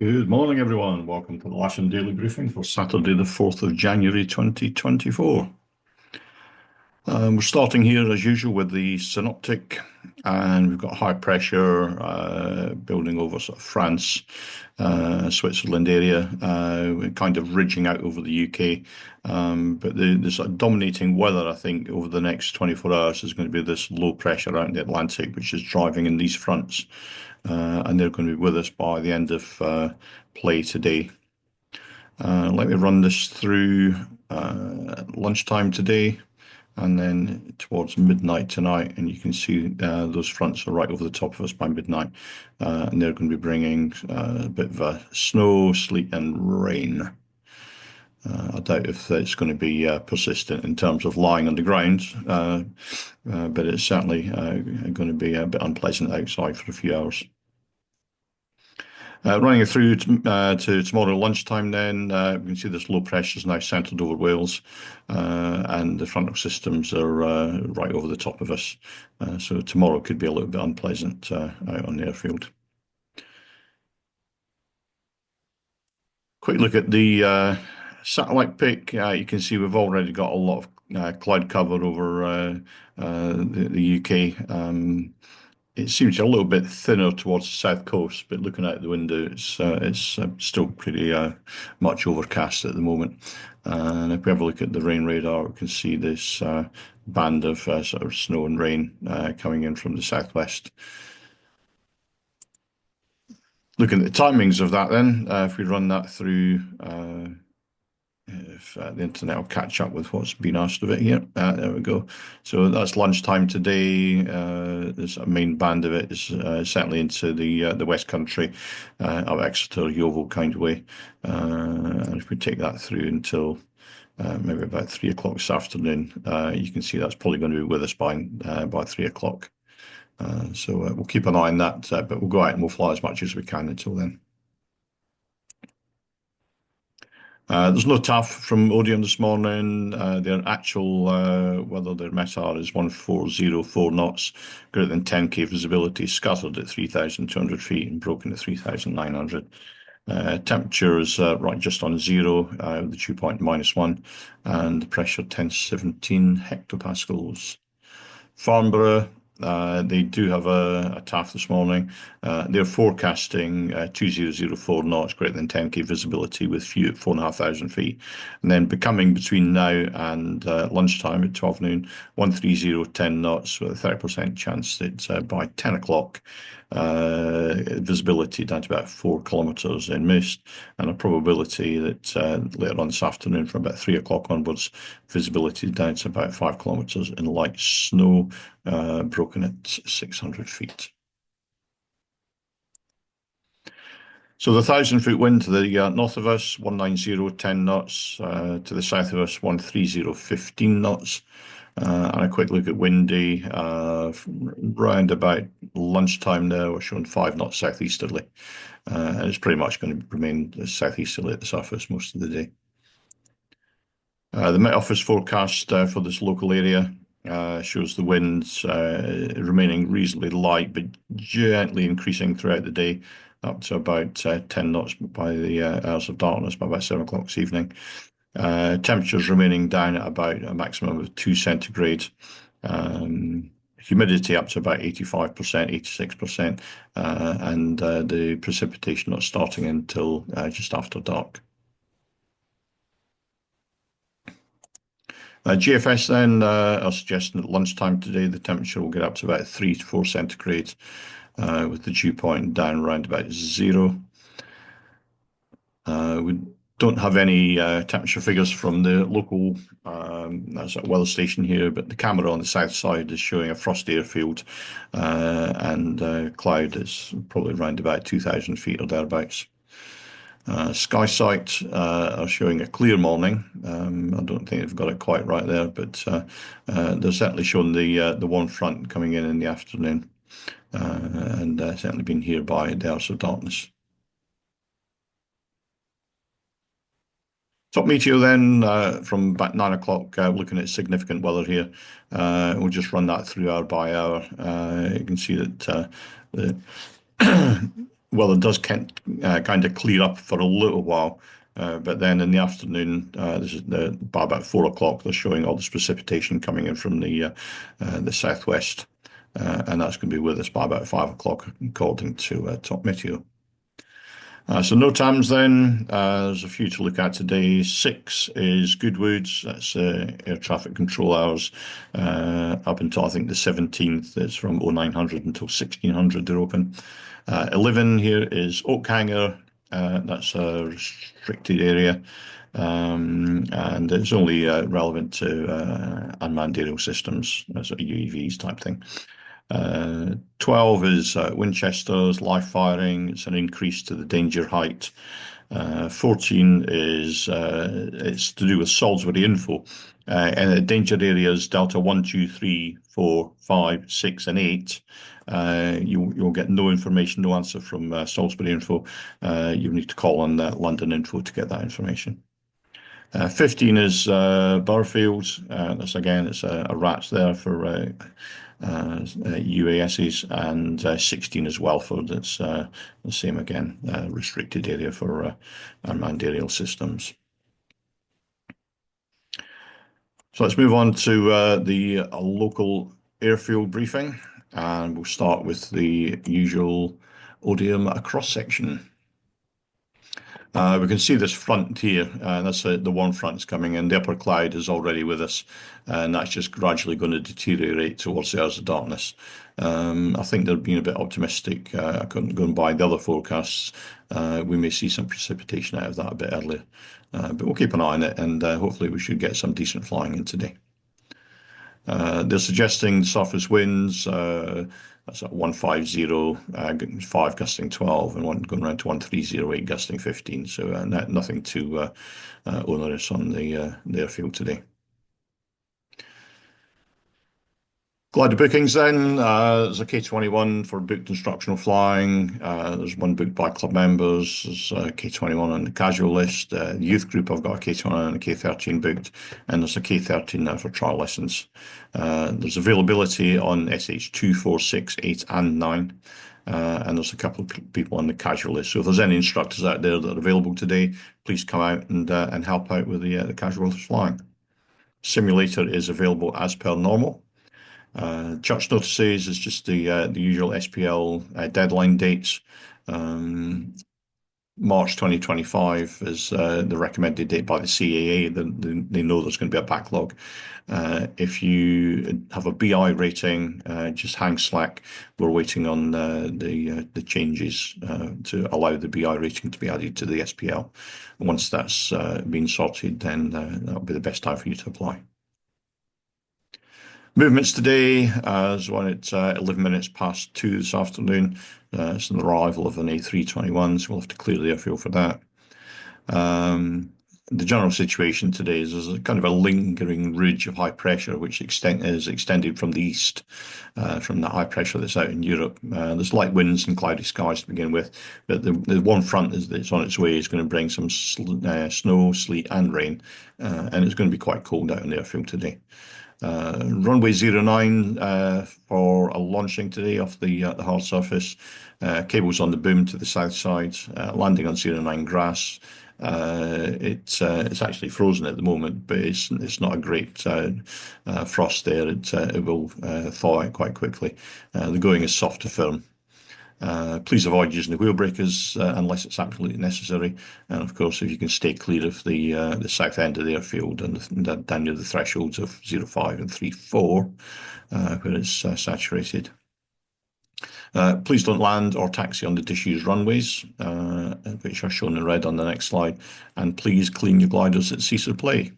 Good morning, everyone. Welcome to the Lasham Daily Briefing for Saturday, the 4th of January 2024. We're starting here, as usual, with the synoptic, and we've got high pressure building over sort of France, Switzerland area, kind of ridging out over the UK. But the sort of dominating weather, I think, over the next 24 hours is going to be this low pressure out in the Atlantic, which is driving in these fronts. And they're going to be with us by the end of play today. Let me run this through lunchtime today and then towards midnight tonight, and you can see those fronts are right over the top of us by midnight, and they're going to be bringing a bit of snow, sleet and rain. I doubt if it's going to be persistent in terms of lying on the ground, but it's certainly going to be a bit unpleasant outside for a few hours. Running it through to tomorrow lunchtime then, we can see this low pressure is now centred over Wales, and the frontal systems are right over the top of us. So tomorrow could be a little bit unpleasant out on the airfield. Quick look at the satellite pic. You can see we've already got a lot of cloud cover over the UK. It seems a little bit thinner towards the south coast, but looking out the window, it's still pretty much overcast at the moment. And if we have a look at the rain radar, we can see this band of sort of snow and rain coming in from the southwest. Looking at the timings of that then, if we run that through, if the internet will catch up with what's been asked of it here. There we go. So that's lunchtime today. There's a main band of it is certainly into the West Country, of Exeter, Yeovil kind of way. And if we take that through until maybe about 3 o'clock this afternoon, you can see that's probably going to be with us by 3 o'clock. So we'll keep an eye on that, but we'll go out and we'll fly as much as we can until then. There's no TAF from Odeon this morning. Their actual weather, their METAR is 1404 knots, greater than 10k visibility, scattered at 3,200 feet and broken at 3,900. Temperature is right just on zero, the dew point -1, and the pressure 1017 hectopascals. Farnborough, they do have a TAF this morning. They're forecasting 2004 knots, greater than 10k visibility with few at 4,500 feet. And then becoming between now and lunchtime at 12 noon, 130, 10 knots with a 30% chance that by 10 o'clock, visibility down to about 4 kilometres in mist, and a probability that later on this afternoon from about 3 o'clock onwards, visibility down to about 5 kilometres in light snow, broken at 600 feet. So the 1,000-foot wind to the north of us, 190, 10 knots, to the south of us, 130, 15 knots. And a quick look at windy, round about lunchtime there, we're showing 5 knots southeasterly. And it's pretty much going to remain southeasterly at the surface most of the day. The Met Office forecast for this local area shows the winds remaining reasonably light, but gently increasing throughout the day, up to about 10 knots by the hours of darkness, by about 7 o'clock this evening. Temperatures remaining down at about a maximum of 2 centigrade. Humidity up to about 85%, 86%, and the precipitation not starting until just after dark. GFS then are suggesting at lunchtime today the temperature will get up to about 3 to 4 centigrade, with the dew point down around about 0. We don't have any temperature figures from the local weather station here, but the camera on the south side is showing a frosty airfield, and cloud is probably around about 2,000 feet or thereabouts. SkySight are showing a clear morning. I don't think they've got it quite right there, but they're certainly showing the warm front coming in the afternoon, and certainly been here by the hours of darkness. Top meteo then from about 9 o'clock, looking at significant weather here. We'll just run that through hour by hour. You can see that Well, it does kind of clear up for a little while, but then in the afternoon, this is by about 4 o'clock, they're showing all this precipitation coming in from the southwest, and that's going to be with us by about 5 o'clock, according to Top Meteo. So no times then. There's a few to look at today. 6 is Goodwoods. That's air traffic control hours up until I think the 17th. It's from 0900 until 1600 they're open. 11 here is Oakhanger. That's a restricted area. And it's only relevant to unmanned aerial systems, sort of UAVs type thing. 12 is Winchester's live firing. It's an increase to the danger height. 14 is it's to do with Salisbury info. And the danger areas Delta 1, 2, 3, 4, 5, 6, and 8. You'll get no information, no answer from Salisbury info. You need to call on London info to get that information. 15 is Burfield. That's again, it's a RATS there for UASs, and 16 is Welford. It's the same again, restricted area for unmanned aerial systems. So let's move on to the local airfield briefing, and we'll start with the usual Odium cross section. We can see this front here, that's the one front's coming in. The upper cloud is already with us, and that's just gradually going to deteriorate towards the hours of darkness. I think they're being a bit optimistic. Going by the other forecasts, we may see some precipitation out of that a bit earlier. But we'll keep an eye on it, and hopefully we should get some decent flying in today. They're suggesting surface winds, that's at 150, 5 gusting 12, and one going around to 1308 gusting 15. So nothing too onerous on the airfield today. Glider bookings then, there's a K21 for booked instructional flying. There's one booked by club members. There's a K21 on the casual list. The youth group, I've got a K21 and a K13 booked, and there's a K13 now for trial lessons. There's availability on SH2, 4, 6, 8, and 9. And there's a couple of people on the casual list. So if there's any instructors out there that are available today, please come out and help out with the casual flying. Simulator is available as per normal. Church notices is just the usual SPL deadline dates. March 2025 is the recommended date by the CAA. They know there's going to be a backlog. If you have a BI rating, just hang slack. We're waiting on the changes to allow the BI rating to be added to the SPL. Once that's been sorted, then that'll be the best time for you to apply. Movements today, is one at 11 minutes past 2 this afternoon. It's an arrival of an A321, so we'll have to clear the airfield for that. The general situation today is there's a kind of a lingering ridge of high pressure which is extended from the east, from the high pressure that's out in Europe. There's light winds and cloudy skies to begin with, but the one front that's on its way is going to bring some snow, sleet, and rain, and it's going to be quite cold out in the airfield today. Runway 09 for a launching today off the hard surface. Cables on the boom to the south side, landing on 09 grass. It's actually frozen at the moment, but it's not a great frost there. It will thaw out quite quickly. The going is soft to firm. Please avoid using the wheel breakers unless it's absolutely necessary. And of course, if you can stay clear of the south end of the airfield and down near the thresholds of 05 and 34, where it's saturated. Please don't land or taxi on the disused runways, which are shown in red on the next slide. And please clean your gliders at cease of play.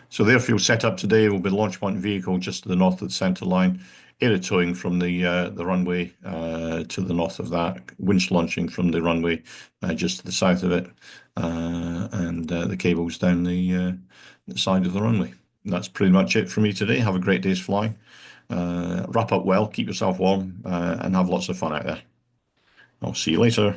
So the airfield setup today will be the launch point vehicle just to the north of the centre line. Aero towing from the runway to the north of that, winch launching from the runway just to the south of it, and the cables down the side of the runway. That's pretty much it for me today. Have a great day's flying. Wrap up well, keep yourself warm, and have lots of fun out there. I'll see you later.